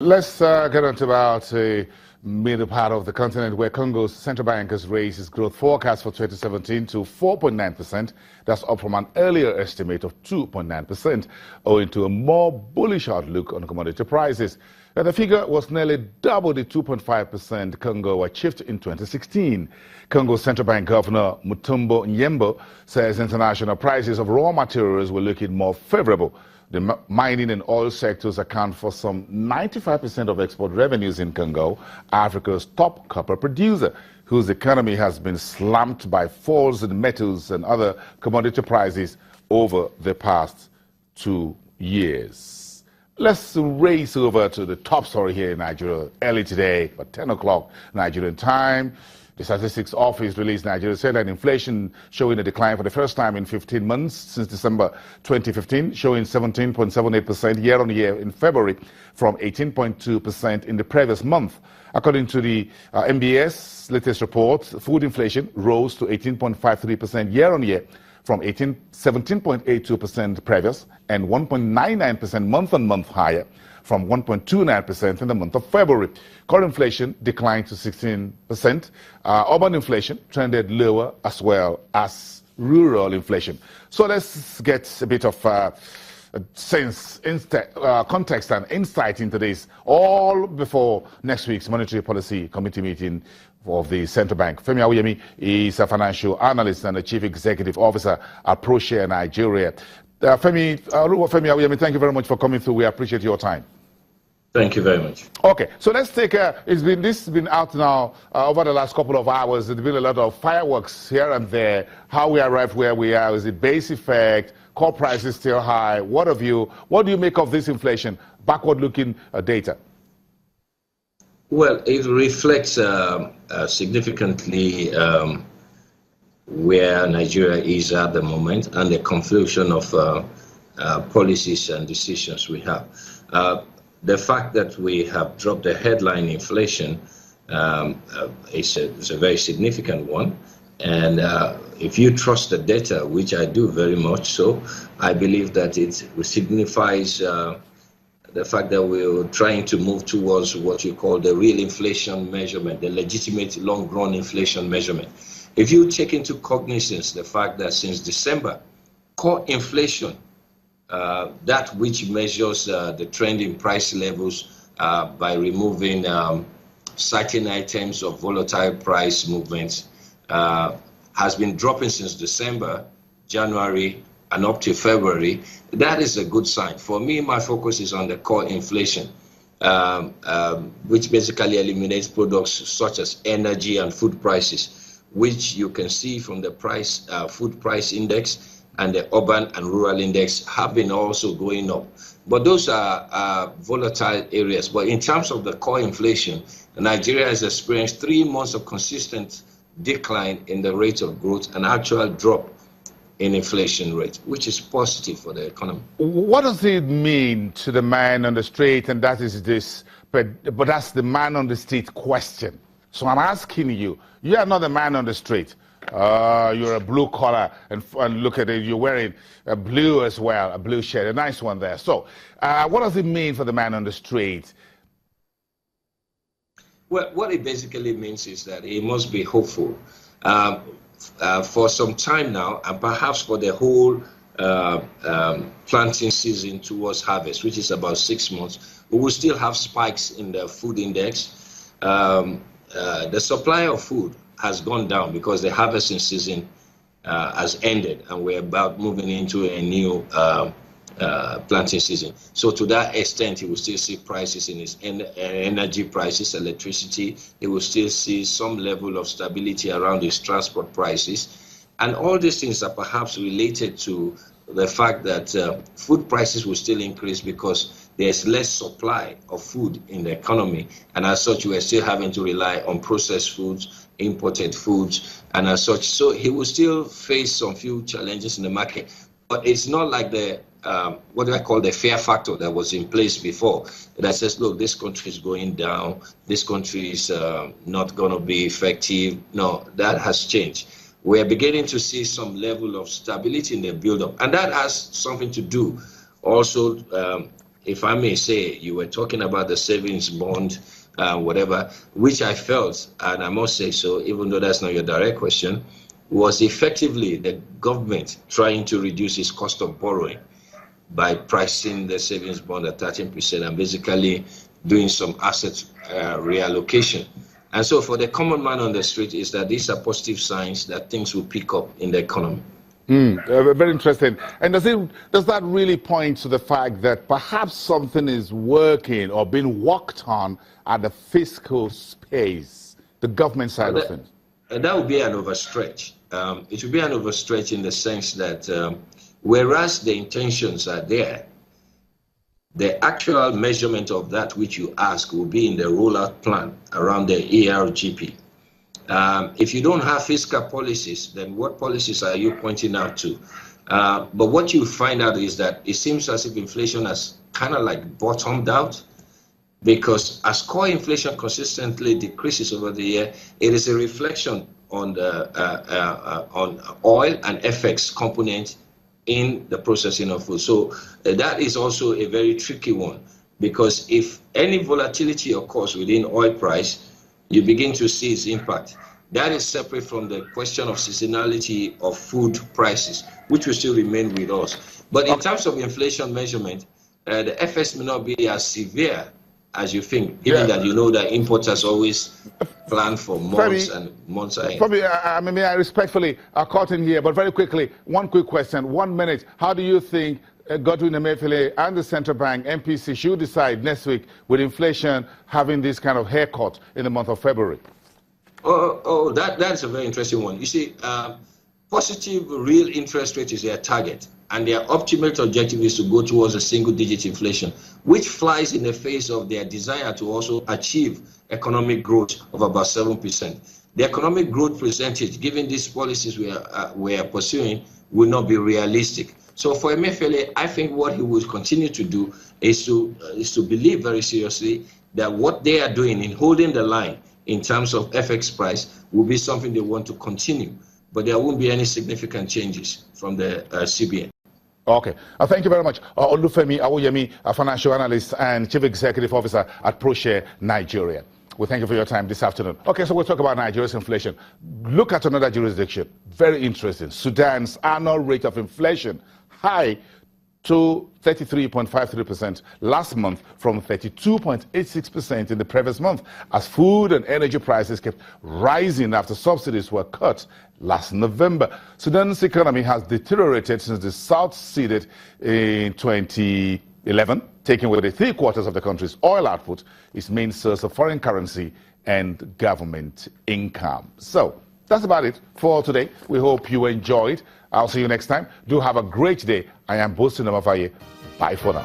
Let's get on to about the middle part of the continent where Congo's central bank has raised its growth forecast for 2017 to 4.9%. That's up from an earlier estimate of 2.9%, owing to a more bullish outlook on commodity prices. Now, the figure was nearly double the 2.5% Congo achieved in 2016. Congo's central bank governor Mutombo Nyembo says international prices of raw materials were looking more favorable. The mining and oil sectors account for some 95% of export revenues in Congo, Africa's top copper producer, whose economy has been slammed by falls in metals and other commodity prices over the past 2 years. Let's race over to the top story here in Nigeria early today at 10 o'clock Nigerian time. The Statistics Office released Nigeria said that inflation showing a decline for the first time in 15 months since December 2015, showing 17.78% year-on-year in February from 18.2% in the previous month. According to the MBS latest report, food inflation rose to 18.53% year-on-year from 17.82% previous and 1.99% month-on-month higher from 1.29% in the month of February. Core inflation declined to 16%. Urban inflation trended lower as well as rural inflation. So let's get a bit of context and insight into this, all before next week's Monetary Policy Committee meeting of the Central Bank. Femi Awuyemi is a financial analyst and the Chief Executive Officer at ProShare Nigeria. Femi Awuyemi, thank you very much for coming through. We appreciate your time. Thank you very much. Okay, so let's take this has been out now over the last couple of hours. There's been a lot of fireworks here and there. How we arrived where we are, is it base effect? Core prices still high? What do you make of this inflation? Backward-looking data. Well, it reflects significantly where Nigeria is at the moment and the confluence of policies and decisions we have. The fact that we have dropped the headline inflation is a very significant one. And if you trust the data, which I do very much so, I believe that it signifies the fact that we're trying to move towards what you call the real inflation measurement, the legitimate long-run inflation measurement. If you take into cognizance the fact that since December, core inflation, that which measures the trend in price levels by removing certain items of volatile price movements, has been dropping since December, January, and up to February. That is a good sign. For me, my focus is on the core inflation, which basically eliminates products such as energy and food prices, which you can see from the food price index and the urban and rural index have been also going up. But those are volatile areas. But in terms of the core inflation, Nigeria has experienced 3 months of consistent decline in the rate of growth, an actual drop in inflation rate, which is positive for the economy. What does it mean to the man on the street? And that is this, but that's the man on the street question. So I'm asking you, you are not the man on the street. You're a blue collar, and look at it, you're wearing a blue as well, a blue shirt, a nice one there. So what does it mean for the man on the street? Well, what it basically means is that he must be hopeful. For some time now, and perhaps for the whole planting season towards harvest, which is about 6 months, we will still have spikes in the food index. The supply of food has gone down because the harvesting season has ended and we're about moving into a new planting season. So to that extent, you will still see prices in its energy prices, electricity. You will still see some level of stability around its transport prices. And all these things are perhaps related to the fact that food prices will still increase because there's less supply of food in the economy. And as such, we are still having to rely on processed foods, imported foods, and as such. So he will still face some few challenges in the market. But it's not like the what do I call the fear factor that was in place before that says, look, this country is going down, this country is not going to be effective. No, that has changed. We are beginning to see some level of stability in the build-up, and that has something to do also if I may say, you were talking about the savings bond, whatever, which I felt, and I must say so, even though that's not your direct question, was effectively the government trying to reduce its cost of borrowing by pricing the savings bond at 13% and basically doing some asset reallocation. And so for the common man on the street is that these are positive signs that things will pick up in the economy. Very interesting. And does that really point to the fact that perhaps something is working or being worked on at the fiscal space, the government side of things? That would be an overstretch. It would be an overstretch in the sense that whereas the intentions are there, the actual measurement of that which you ask will be in the rollout plan around the ERGP. If you don't have fiscal policies, then what policies are you pointing out to? But what you find out is that it seems as if inflation has kind of like bottomed out, because as core inflation consistently decreases over the year, it is a reflection on the on oil and FX component in the processing of food. So that is also a very tricky one, because if any volatility occurs within oil price, you begin to see its impact. That is separate from the question of seasonality of food prices, which will still remain with us. But in terms of inflation measurement, the FS may not be as severe as you think, given that you know that importers always plan for months and months ahead. Probably, I mean, I respectfully are caught in here, but very quickly, one quick question, 1 minute. How do you think Godwin Emefiele and the central bank, MPC, should decide next week with inflation having this kind of haircut in the month of February? That's a very interesting one. You see, positive real interest rate is their target, and their ultimate objective is to go towards a single-digit inflation, which flies in the face of their desire to also achieve economic growth of about 7%. The economic growth percentage, given these policies we are pursuing, will not be realistic. So for Emefiele, I think what he will continue to do is to believe very seriously that what they are doing in holding the line in terms of FX price will be something they want to continue. But there won't be any significant changes from the CBN. Okay. Thank you very much. Olufemi Awoyemi, a financial analyst and chief executive officer at ProShare Nigeria. We thank you for your time this afternoon. Okay, so we'll talk about Nigeria's inflation. Look at another jurisdiction. Very interesting. Sudan's annual rate of inflation high to 33.53% last month from 32.86% in the previous month, as food and energy prices kept rising after subsidies were cut last November. Sudan's economy has deteriorated since the South ceded in 2011, taking away 3/4 of the country's oil output, its main source of foreign currency and government income. So that's about it for today. We hope you enjoyed. I'll see you next time. Do have a great day. I am Bosin Amafaye. Bye for now.